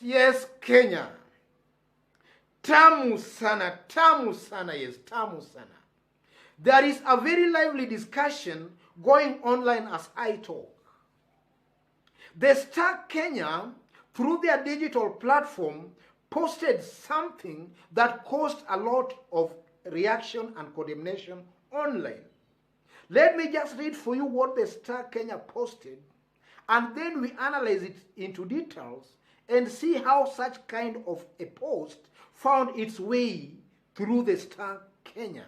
Yes, Kenya. Tamu sana, yes, tamu sana. There is a very lively discussion going online as I talk. The Star Kenya, through their digital platform, posted something that caused a lot of reaction and condemnation online. Let me just read for you what the Star Kenya posted, and then we analyze it into details and see how such kind of a post found its way through the Star Kenya.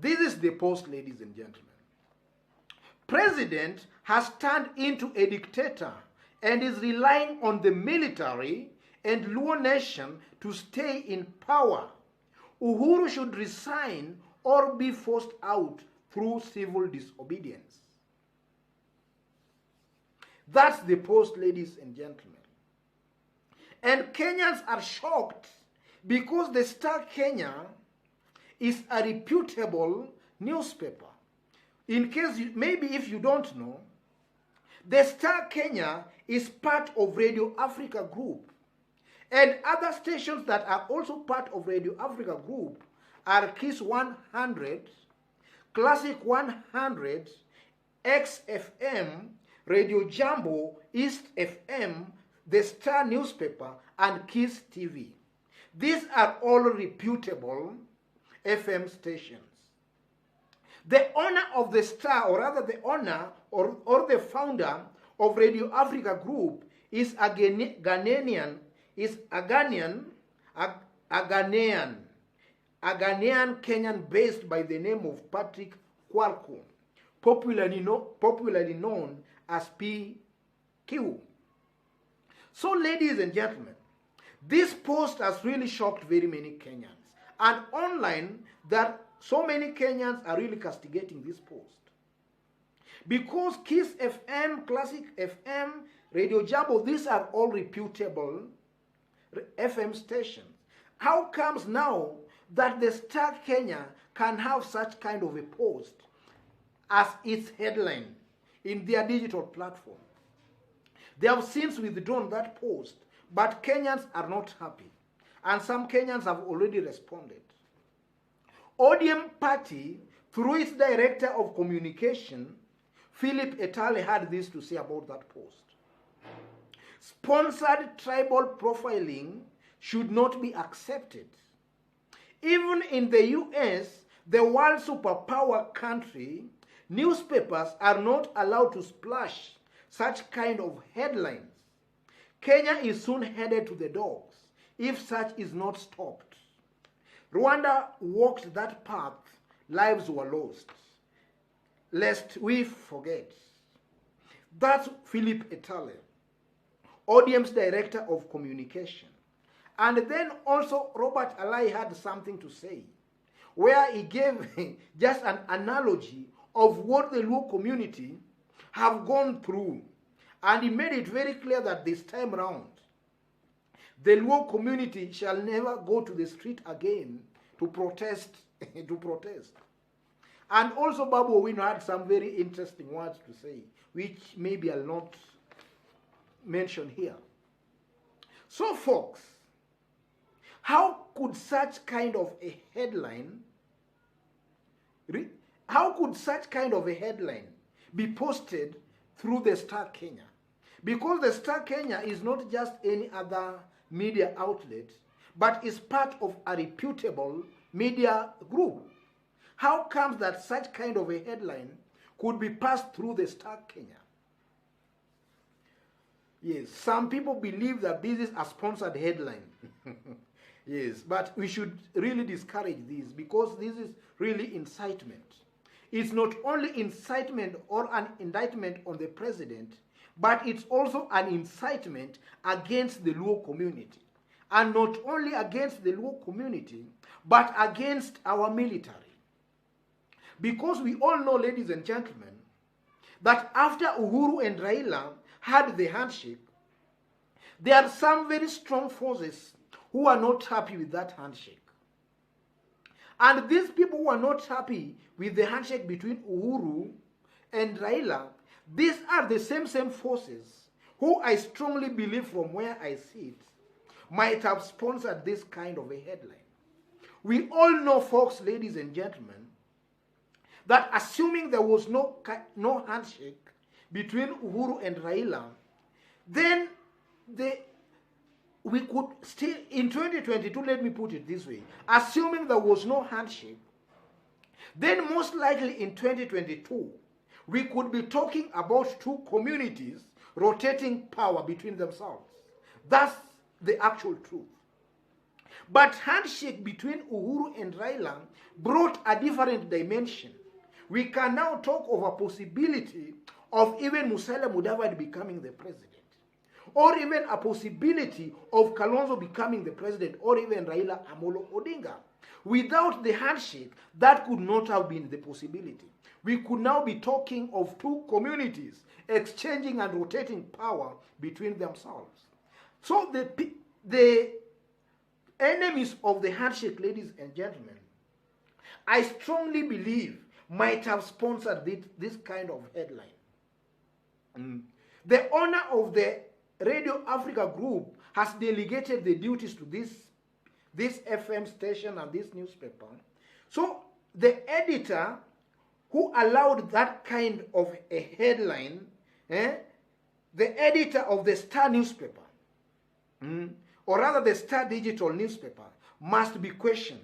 This is the post, ladies and gentlemen. President has turned into a dictator and is relying on the military and Luo nation to stay in power. Uhuru should resign or be forced out through civil disobedience. That's the post, ladies and gentlemen. And Kenyans are shocked because the Star Kenya is a reputable newspaper. In case, maybe if you don't know, the Star Kenya is part of Radio Africa Group. And other stations that are also part of Radio Africa Group are Kiss 100, Classic 100, XFM, Radio Jambo, East FM, the Star newspaper, and Kiss TV. These are all reputable FM stations. The owner of the Star, or rather the owner or the founder of Radio Africa Group is a Ghanaian Kenyan based by the name of Patrick Kwarko, popularly known as PQ. So, ladies and gentlemen, this post has really shocked very many Kenyans. And online, that so many Kenyans are really castigating this post. Because Kiss FM, Classic FM, Radio Jambo, these are all reputable FM stations. How comes now that the Star Kenya can have such kind of a post as its headline in their digital platform? They have since withdrawn that post, but Kenyans are not happy. And some Kenyans have already responded. ODM party, through its director of communication, Philip Etale, had this to say about that post. Sponsored tribal profiling should not be accepted. Even in the US, the world superpower country, newspapers are not allowed to splash such kind of headlines. Kenya is soon headed to the dogs if such is not stopped. Rwanda walked that path, lives were lost. Lest we forget. That's Philip Etale, ODM's director of communication. And then also Robert Alai had something to say, where he gave just an analogy of what the Luo community have gone through. And he made it very clear that this time round, the Luo community shall never go to the street again to protest. And also Babu Owino had some very interesting words to say, which maybe I'll not mention here. So folks, how could such kind of a headline be posted through the Star Kenya? Because the Star Kenya is not just any other media outlet, but is part of a reputable media group. How comes that such kind of a headline could be passed through the Star Kenya? Yes, some people believe that this is a sponsored headline. Yes, but we should really discourage this because this is really incitement. It's not only incitement or an indictment on the president, but it's also an incitement against the Luo community. And not only against the Luo community, but against our military. Because we all know, ladies and gentlemen, that after Uhuru and Raila had the handshake, there are some very strong forces who are not happy with that handshake. And these people who are not happy with the handshake between Uhuru and Raila, these are the same forces who I strongly believe from where I sit, might have sponsored this kind of a headline. We all know, folks, ladies and gentlemen, that assuming there was no handshake between Uhuru and Raila, then we could still, in 2022, let me put it this way, assuming there was no handshake, then most likely in 2022, we could be talking about two communities rotating power between themselves. That's the actual truth. But handshake between Uhuru and Raila brought a different dimension. We can now talk of a possibility of even Musalia Mudavadi becoming the president, or even a possibility of Kalonzo becoming the president, or even Raila Amolo Odinga. Without the handshake, that could not have been the possibility. We could now be talking of two communities exchanging and rotating power between themselves. So the enemies of the handshake, ladies and gentlemen, I strongly believe might have sponsored this kind of headline. The owner of the Radio Africa group has delegated the duties to this FM station and this newspaper. So the editor who allowed that kind of a headline, the editor of the Star newspaper, or rather the Star digital newspaper, must be questioned.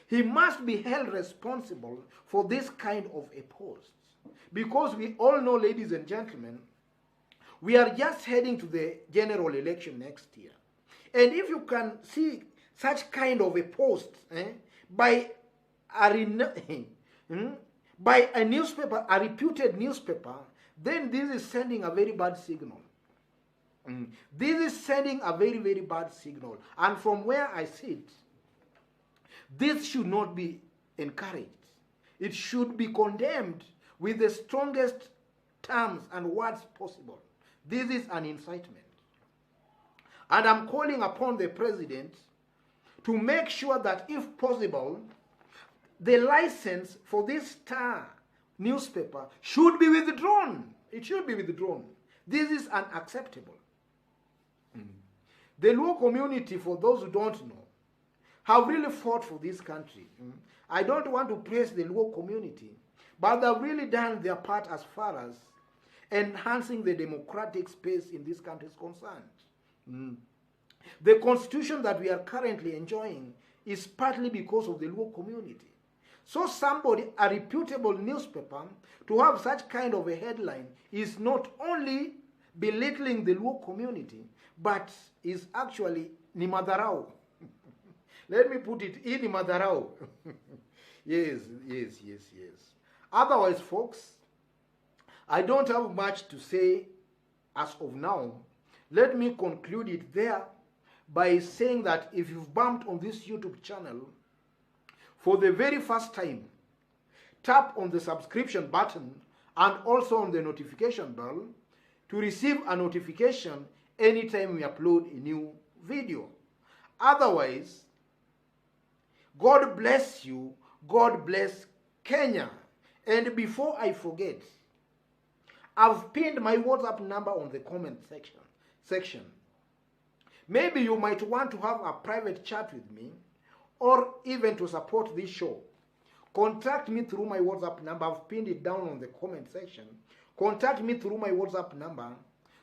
He must be held responsible for this kind of a post. Because we all know, ladies and gentlemen, we are just heading to the general election next year. And if you can see such kind of a post by a newspaper, a reputed newspaper, then this is sending a very bad signal. This is sending a very, very bad signal. And from where I sit, this should not be encouraged. It should be condemned with the strongest terms and words possible. This is an incitement. And I'm calling upon the president to make sure that, if possible, the license for this Star newspaper should be withdrawn. It should be withdrawn. This is unacceptable. The Luo community, for those who don't know, have really fought for this country. I don't want to praise the Luo community, but they've really done their part as far as enhancing the democratic space in this country is concerned. The constitution that we are currently enjoying is partly because of the Luo community. So somebody, a reputable newspaper, to have such kind of a headline is not only belittling the Luo community, but is actually ni madarau. Let me put it in madarau. Yes. Otherwise, folks, I don't have much to say as of now. Let me conclude it there by saying that if you've bumped on this YouTube channel for the very first time, tap on the subscription button and also on the notification bell to receive a notification anytime we upload a new video. Otherwise, God bless you, God bless Kenya. And before I forget, I've pinned my WhatsApp number on the comment section. Maybe you might want to have a private chat with me, or even to support this show. Contact me through my WhatsApp number. I've pinned it down on the comment section. Contact me through my WhatsApp number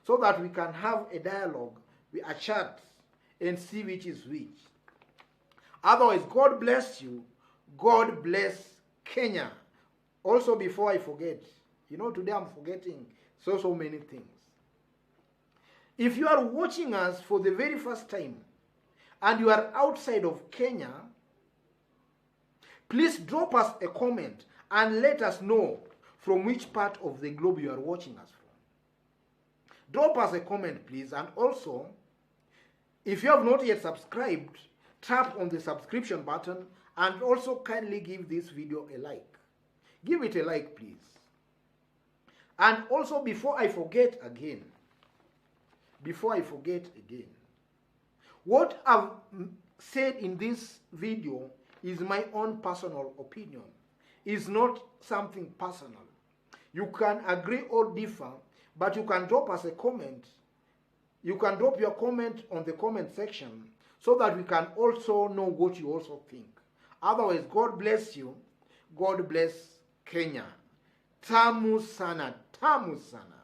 so that we can have a dialogue, a chat, and see which is which. Otherwise, God bless you. God bless Kenya. Also, before I forget, today I'm forgetting so many things. If you are watching us for the very first time and you are outside of Kenya, please drop us a comment and let us know from which part of the globe you are watching us from. Drop us a comment, please. And also, if you have not yet subscribed, tap on the subscription button and also kindly give this video a like. Give it a like, please. And also, before I forget again, what I've said in this video is my own personal opinion. It's not something personal. You can agree or differ, but you can drop us a comment. You can drop your comment on the comment section so that we can also know what you also think. Otherwise, God bless you. God bless Kenya. Tamu sana, tamu sana.